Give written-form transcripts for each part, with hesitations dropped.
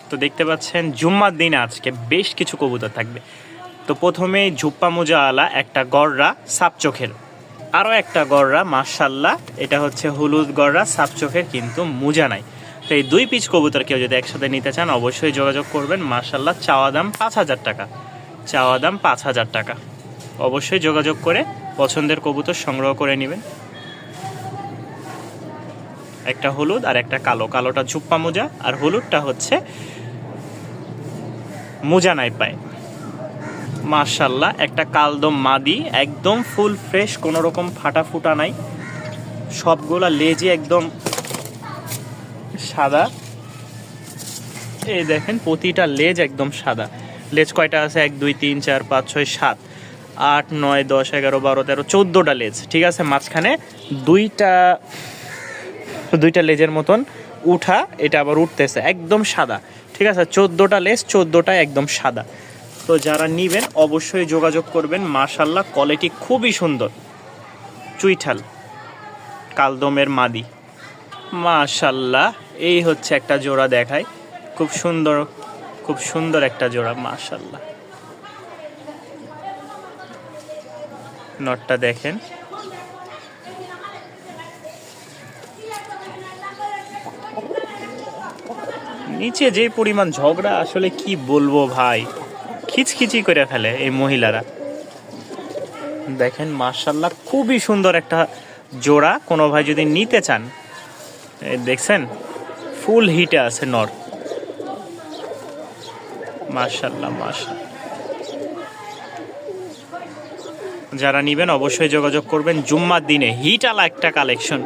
তো দেখতে পাচ্ছেন জুম্মার দিন আজকে বেশ কিছু কবুতর থাকবে। তো প্রথমে ঝুপ্পা মোজাওয়ালা একটা গররা সাপ চোখের, আরও একটা গররা মাশাল্লাহ, এটা হচ্ছে হলুদ গররা সাপ চোখের কিন্তু মোজা নাই। তো এই 2 পিস কবুতর কেউ যদি একসাথে নিতে চান অবশ্যই যোগাযোগ করবেন। মাশাল্লাহ চাওয়া দাম 5,000 টাকা, চাওয়া দাম 5,000 টাকা। অবশ্যই যোগাযোগ করে পছন্দের কবুতর সংগ্রহ করে নেবেন। একটা হলুদ আর একটা কালো, কালোটা ঝুপ্পা মোজা আর হলুদটা হচ্ছে মোজা নাই পায়। মাশাল্লাহ একটা কালদম মাদি, একদম ফুল ফ্রেশ, কোনো রকম ফাটা ফুটা নাই, সবগুলা লেজে একদম সাদা। এই দেখেন প্রতিটা লেজ একদম সাদা। লেজ কয়টা আছে? 1 2 3 4 5 6 7 8 9 10 11 12 13 14টা লেজ, ঠিক আছে। মাঝখানে দুইটা লেজের মতন উঠা, এটা আবার উঠতেছে একদম সাদা, ঠিক আছে। 14টা লেজ, 14টাই একদম সাদা। তো যারা নেবেন অবশ্যই যোগাযোগ করবেন। মাশাল্লাহ কোয়ালিটি খুবই সুন্দর, চুইঠাল কালদমের মাদি। মাশাল্লাহ এই হচ্ছে একটা জোড়া, দেখায় খুব সুন্দর, খুব সুন্দর একটা জোড়া। মাশাল্লাহ নটটা দেখেন, নিচে যে পরিমাণ ঝগড়া, আসলে কি বলবো ভাই, খিচখিচি করে ফেলে এই মহিলারা। দেখেন মাশাল্লাহ খুবই সুন্দর একটা জোড়া। কোনো ভাই যদি নিতে চান, দেখছেন ফুল হিটে আছে নর। মাশাল্লাহ মাশাল্লাহ, যারা নেবেন অবশ্যই যোগাযোগ করবেন। জুম্মার দিনে হিটালা একটা কালেকশন,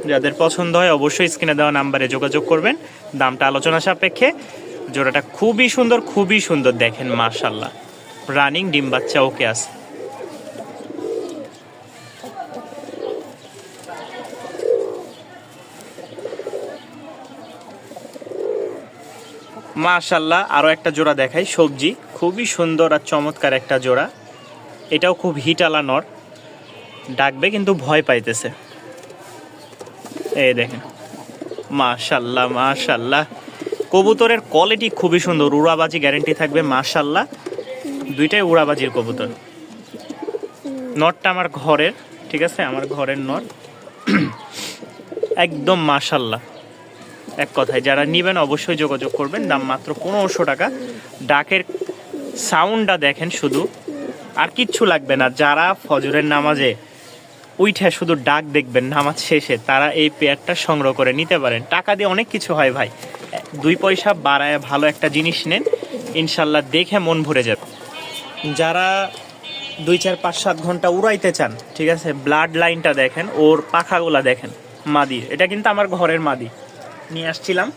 যাদের পছন্দ হয় অবশ্যই স্ক্রিনে দেওয়া নাম্বারে যোগাযোগ করবেন। দামটা আলোচনা সাপেক্ষে। জোড়াটা খুবই সুন্দর, খুবই সুন্দর। দেখেন মাশাল্লাহ রানিং ডিম বাচ্চা ওকে আছে। মাশাল্লাহ আরও একটা জোড়া দেখাই, সবজি, খুবই সুন্দর আর চমৎকার একটা জোড়া। এটাও খুব হিটালা নর, ডাকবে কিন্তু ভয় পাইতেছে। এই দেখেন মাশাল্লাহ মাশাল্লাহ, কবুতরের কোয়ালিটি খুবই সুন্দর, উড়াবাজি গ্যারেন্টি থাকবে। মাশাল্লাহ দুইটাই উড়াবাজির কবুতর। নটটা আমার ঘরের, ঠিক আছে, আমার ঘরের নট একদম মাশাল্লাহ। এক কথায় যারা নেবেন অবশ্যই যোগাযোগ করবেন। দাম মাত্র 1500 টাকা। ডাকের সাউন্ডটা দেখেন শুধু, আর কিচ্ছু লাগবে না। যারা ফজরের নামাজে উইঠে শুধু ডাক দেখবেন নামাজ শেষে, তারা এই পেয়ারটা সংগ্রহ করে নিতে পারেন। টাকা দিয়ে অনেক কিছু হয় ভাই, 2 পয়সা বাড়ায় ভালো একটা জিনিস নেন, ইনশাল্লাহ দেখে মন ভরে যাবে। যারা 2 4 5 7 ঘন্টা উড়াইতে চান, ঠিক আছে, ব্লাড লাইনটা দেখেন, ওর পাখাগুলা দেখেন মাদির। এটা কিন্তু আমার ঘরের মাদি, নিয়ে আসছিলাম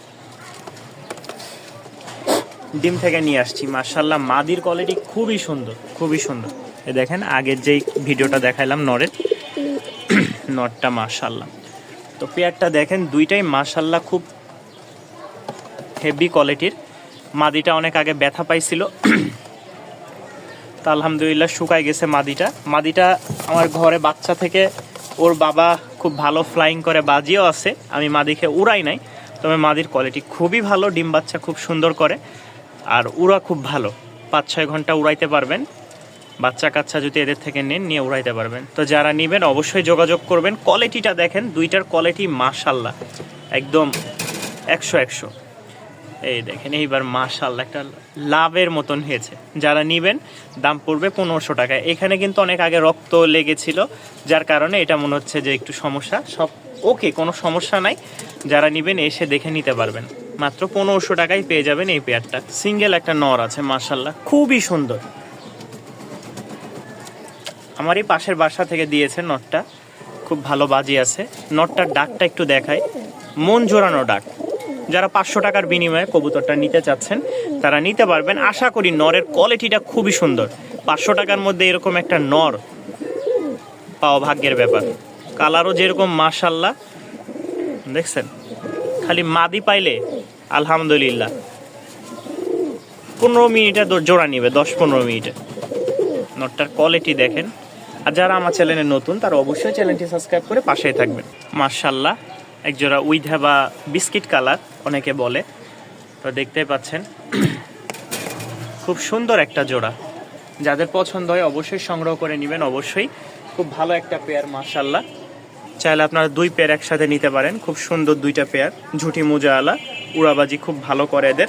ডিম থেকে নিয়ে আসছি। মাশাল্লাহ মাদির কোয়ালিটি খুবই সুন্দর, খুবই সুন্দর। এ দেখেন আগের যেই ভিডিওটা দেখাইলাম নরের, নটটা মাশাল্লাহ। তো পেয়ারটা দেখেন দুইটাই মাশাল্লাহ খুব হেভি কোয়ালিটির। মাদিটা অনেক আগে ব্যথা পাইছিল, তা আলহামদুলিল্লাহ শুকায় গেছে মাদিটা। মাদিটা আমার ঘরে বাচ্চা থেকে, ওর বাবা খুব ভালো ফ্লাইং করে, বাজিও আছে। আমি মাদিকে উড়াই নাই, তবে মাদির কোয়ালিটি খুবই ভালো, ডিম বাচ্চা খুব সুন্দর করে, আর উড়া খুব ভালো। 5 6 ঘন্টা উড়াইতে পারবেন। বাচ্চা কাচ্চা যদি এদের থেকে নেন, নিয়ে উড়াইতে পারবেন। তো যারা নেবেন অবশ্যই যোগাযোগ করবেন। কোয়ালিটিটা দেখেন, দুইটার কোয়ালিটি মাশাল্লাহ একদম 100 100। এই দেখেন এইবার মাশাল্লাহ একটা লাভের মতন হয়েছে। যারা নেবেন দাম পড়বে 1500 টাকা। এখানে কিন্তু অনেক আগে রক্ত লেগেছিল, যার কারণে এটা মনে হচ্ছে যে একটু সমস্যা। সব ওকে, কোনো সমস্যা নাই। যারা নেবেন এসে দেখে নিতে পারবেন। মাত্র 1500 টাকায় পেয়ে যাবেন এই পেয়ারটা। সিঙ্গেল একটা নর আছে মাশাল্লাহ খুবই সুন্দর। আমার এই পাশের বাসা থেকে দিয়েছে নটটা, খুব ভালো বাজি আছে। নটটার ডাকটা একটু দেখায়, মন জোড়ানো ডাক। যারা 500 টাকার বিনিময়ে কবুতরটা নিতে চাচ্ছেন তারা নিতে পারবেন। আশা করি নরের কোয়ালিটিটা খুবই সুন্দর। 500 টাকার মধ্যে এরকম একটা নর পাওয়া ভাগ্যের ব্যাপার। কালারও যেরকম মাশাল্লাহ, দেখছেন, খালি মাদি পাইলে আলহামদুলিল্লাহ 15 মিনিটে জোড়া নিবে, 10-15 মিনিটে। নটটার কোয়ালিটি দেখেন। আর যারা আমার চ্যানেলে নতুন তারা অবশ্যই চ্যানেলটি সাবস্ক্রাইব করে পাশেই থাকবেন। মাশাল্লাহ একজোড়া উইধা বা বিস্কিট কালার অনেকে বলে। তো দেখতে পাচ্ছেন খুব সুন্দর একটা জোড়া, যাদের পছন্দ হয় অবশ্যই সংগ্রহ করে নেবেন। অবশ্যই খুব ভালো একটা পেয়ার মাশাআল্লাহ। চাইলে আপনারা 2 পেয়ার একসাথে নিতে পারেন। খুব সুন্দর 2টা পেয়ার, ঝুটি মোজাওয়ালা, উড়াবাজি খুব ভালো করে এদের,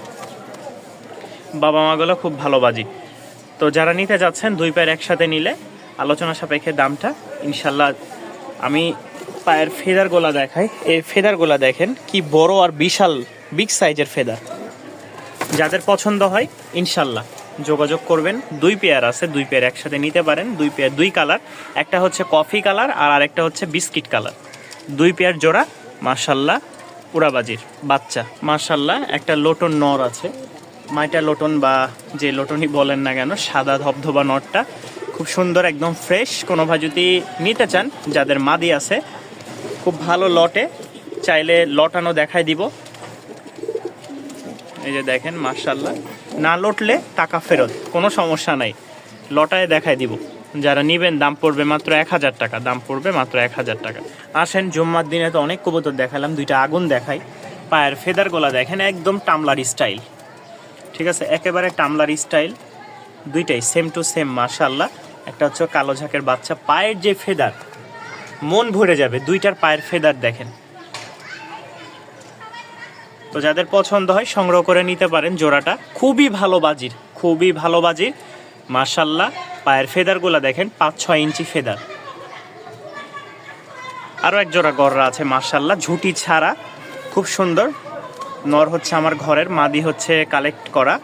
বাবা মাগুলো খুব ভালো বাজি। তো যারা নিতে যাচ্ছেন 2 পেয়ার একসাথে নিলে আলোচনা সাপেক্ষে দামটা ইনশাল্লাহ। আমি পায়ের ফেদারগুলা দেখাই। এই ফেদারগুলা দেখেন কি বড় আর বিশাল বিগ সাইজের ফেদার। যাদের পছন্দ হয় ইনশাল্লাহ যোগাযোগ করবেন। 2 পেয়ার আছে, 2 পেয়ার একসাথে নিতে পারেন। 2 পেয়ার 2 কালার, একটা হচ্ছে কফি কালার আর আরেকটা হচ্ছে বিস্কিট কালার। 2 পেয়ার জোড়া মাশাল্লাহ, উড়াবাজির বাচ্চা মাশাল্লাহ। একটা লোটন নর আছে, মাইটা লোটন বা যে লোটনই বলেন না কেন, সাদা ধবধবা নরটা খুব সুন্দর, একদম ফ্রেশ। কোনো ভাই যদি নিতে চান, যাদের মাদি আছে খুব ভালো লটে, চাইলে লটানো দেখাই দিব। এই যে দেখেন মাশাআল্লাহ, না লটলে টাকা ফেরত, কোনো সমস্যা নাই, লটায় দেখাই দিব। যারা নেবেন দাম পড়বে মাত্র 1000 টাকা, দাম পড়বে মাত্র 1000 টাকা। আসেন জুম্মার দিনে তো অনেক কবুতর দেখালাম, 2টা আগুন দেখাই। পায়ের ফেদারগুলা দেখেন একদম টামলার স্টাইল, ঠিক আছে, একেবারে টামলার স্টাইল। 2টাই সেম টু সেম মাশাআল্লাহ। একটা হচ্ছে কালো ঝাঁকের বাচ্চা, পায়ের যে ফেদার মন ভরে যাবে। 2টার পায়ের ফেদার দেখেন। তো যাদের পছন্দ হয় সংগ্রহ করে নিতে পারেন। জোড়াটা খুবই ভালো বাজির, খুবই ভালো বাজির মাশাআল্লাহ। পায়ের ফেদারগুলা দেখেন 5-6 ইঞ্চি ফেদার। আরও এক জোড়া গররা আছে মাশাআল্লাহ, ঝুটি ছাড়া, খুব সুন্দর। নর হচ্ছে আমার ঘরের, মাদি হচ্ছে কালেক্ট করা।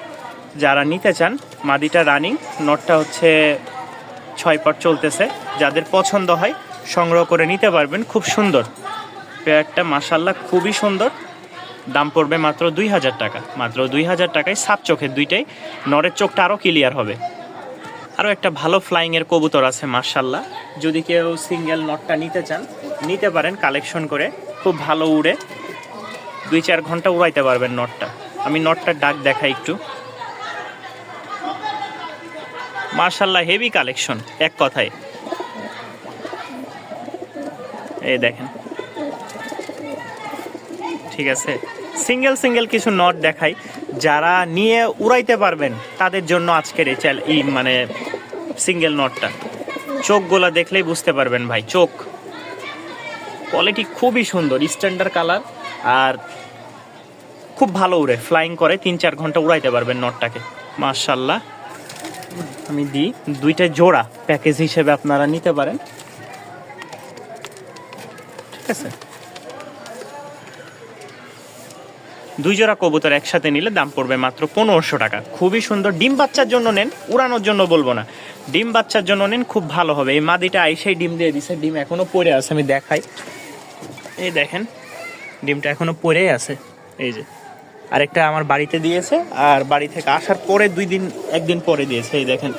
যারা নিতে চান, মাদিটা রানিং, নরটা হচ্ছে 6 পট চলতেছে। যাদের পছন্দ হয় সংগ্রহ করে নিতে পারবেন। খুব সুন্দর পেয়ারটা মাশাআল্লাহ, খুবই সুন্দর। দাম পড়বে মাত্র 2000 টাকা, মাত্র 2000 টাকায়। সাত চোখের 2টাই, নরের চোখটা আরও ক্লিয়ার হবে। আরও একটা ভালো ফ্লাইংয়ের কবুতর আছে মাশাআল্লাহ। যদি কেউ সিঙ্গেল নটটা নিতে চান নিতে পারেন কালেকশন করে, খুব ভালো উড়ে, 2-4 ঘন্টা উড়াইতে পারবেন নটটা। আমি নটটার ডাক দেখাই একটু। মাশাআল্লাহ হেভি কালেকশন এক কথায়। এই দেখেন, ঠিক আছে, সিঙ্গেল সিঙ্গেল কিছু নট দেখাই। যারা নিয়ে উড়াইতে পারবেন তাদের জন্য আজকের এই মানে সিঙ্গেল নটটা। চোখগুলা দেখলেই বুঝতে পারবেন ভাই, চোখ কোয়ালিটি খুবই সুন্দর, স্ট্যান্ডার্ড কালার, আর খুব ভালো উড়ে, ফ্লাইং করে। 3-4 ঘন্টা উড়াইতে পারবেন নটটাকে মাশাআল্লাহ। আমি দিই 2টা জোড়া প্যাকেজ হিসেবে আপনারা নিতে পারেন, ঠিক আছে। 2 জোড়া কবুতর একসাথে নিলে দাম পড়বে মাত্র 1500 টাকা। খুবই সুন্দর, ডিম বাচ্চার জন্য নেন, উড়ানোর জন্য বলবো না, ডিম বাচ্চার জন্য নেন, খুব ভালো হবে। এই মাদিটা আইসাই ডিম দিয়ে দিছে, ডিম এখনো পড়ে আছে, আমি দেখাই। এই দেখেন ডিমটা এখনো পড়েই আছে। এই যে আরেকটা আমার বাড়িতে দিয়েছে, আর বাড়ি থেকে আসার পরে 1 দিন পরে দিয়েছে। এই দেখেন,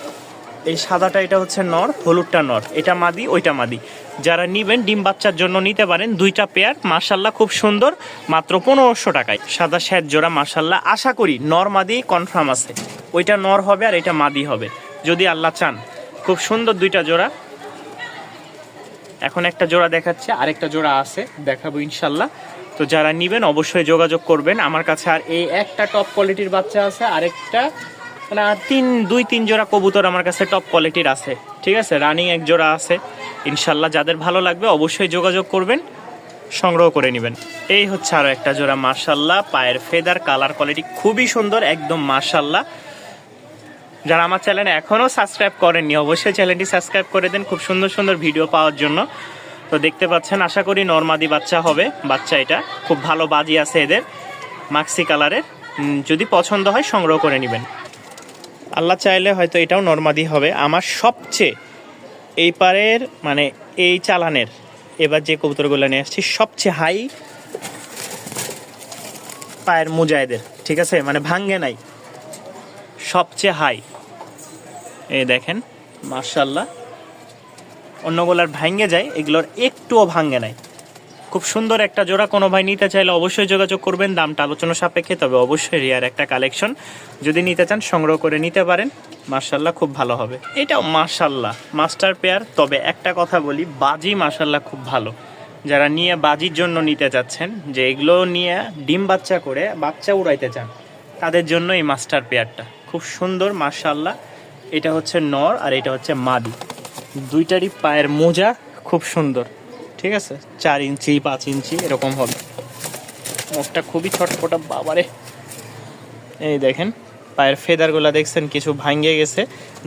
এই সাদাটা এটা হচ্ছে নর, হলুদটা নর, এটা মাদি, ওইটা মাদি। যারা নিবেন ডিম বাচ্চার জন্য নিতে পারেন। 2টা পেয়ার মাশাআল্লাহ খুব সুন্দর, মাত্র 1500 টাকায়। সাদা শ্যাট জোড়া মাশাআল্লাহ। আশা করি নর মাদি কনফার্ম আছে, ওইটা নর হবে আর এটা মাদি হবে যদি আল্লাহ চান। খুব সুন্দর 2টা জোড়া। এখন একটা জোড়া দেখাচ্ছে, আরেকটা জোড়া আছে, দেখাবো ইনশাল্লাহ। তো যারা নিবেন অবশ্যই যোগাযোগ করবেন আমার কাছে। আর এই একটা টপ কোয়ালিটির বাচ্চা আছে, আরেকটা মানে আর 2-3 জোড়া কবুতর আমার কাছে টপ কোয়ালিটির আছে, ঠিক আছে। রানিং 1 জোড়া আছে ইনশাল্লাহ। যাদের ভালো লাগবে অবশ্যই যোগাযোগ করবেন, সংগ্রহ করে নেবেন। এই হচ্ছে আরও একটা জোড়া মাশাআল্লাহ। পায়ের ফেদার, কালার কোয়ালিটি খুবই সুন্দর একদম মাশাআল্লাহ। যারা আমার চ্যানেলে এখনও সাবস্ক্রাইব করেননি অবশ্যই চ্যানেলটি সাবস্ক্রাইব করে দেন খুব সুন্দর সুন্দর ভিডিও পাওয়ার জন্য। তো দেখতে পাচ্ছেন, আশা করি নরমাদি বাচ্চা হবে। বাচ্চা এটা খুব ভালো বাজি আছে এদের, মাক্সি কালারের। যদি পছন্দ হয় সংগ্রহ করে নেবেন। আল্লাহ চাইলে হয়তো এটাও নরমাদি হবে। আমার সবচেয়ে এই পারের মানে এই চালানের এবার যে কবুতরগুলো নিয়ে আসছি সবচেয়ে হাই পায়ের মুজাহিদের, ঠিক আছে, মানে ভাঙ্গে নাই, সবচেয়ে হাই। এই দেখেন মাশাআল্লাহ, অন্যগুলার ভাঙ্গে যায়, এগুলোর একটুও ভাঙ্গে নাই। খুব সুন্দর একটা জোড়া। কোনো ভাই নিতে চাইলে অবশ্যই যোগাযোগ করবেন, দামটা আলোচনা সাপেক্ষে, তবে অবশ্যই রিয়ার একটা কালেকশন। যদি নিতে চান সংগ্রহ করে নিতে পারেন মাশাআল্লাহ, খুব ভালো হবে। এটাও মাশাআল্লাহ মাস্টার পেয়ার। তবে একটা কথা বলি, বাজি মাশাআল্লাহ খুব ভালো। যারা নিয়ে বাজির জন্য নিতে চাচ্ছেন, যে এগুলো নিয়ে ডিম বাচ্চা করে বাচ্চা উড়াইতে চান, তাদের জন্য এই মাস্টার পেয়ারটা খুব সুন্দর মাশাআল্লাহ। এটা হচ্ছে নর আর এটা হচ্ছে মাদি। দুইটারই পায়ের মোজা খুব সুন্দর, ঠিক আছে, 4 ইঞ্চি 5 ইঞ্চি এরকম হবে। মুখটা খুবই ছটপটা বাবারে। এই দেখেন পায়ের ফেদারগুলো দেখছেন কিছু ভাঙ্গে গেছে,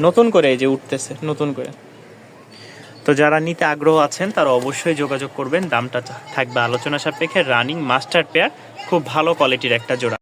নতুন করে এই যে উঠতেছে নতুন করে। তো যারা নিতে আগ্রহ আছেন তারা অবশ্যই যোগাযোগ করবেন। দামটা থাকবে আলোচনা সাপেক্ষে। রানিং মাস্টার পেয়ার, খুব ভালো কোয়ালিটির একটা জোড়া।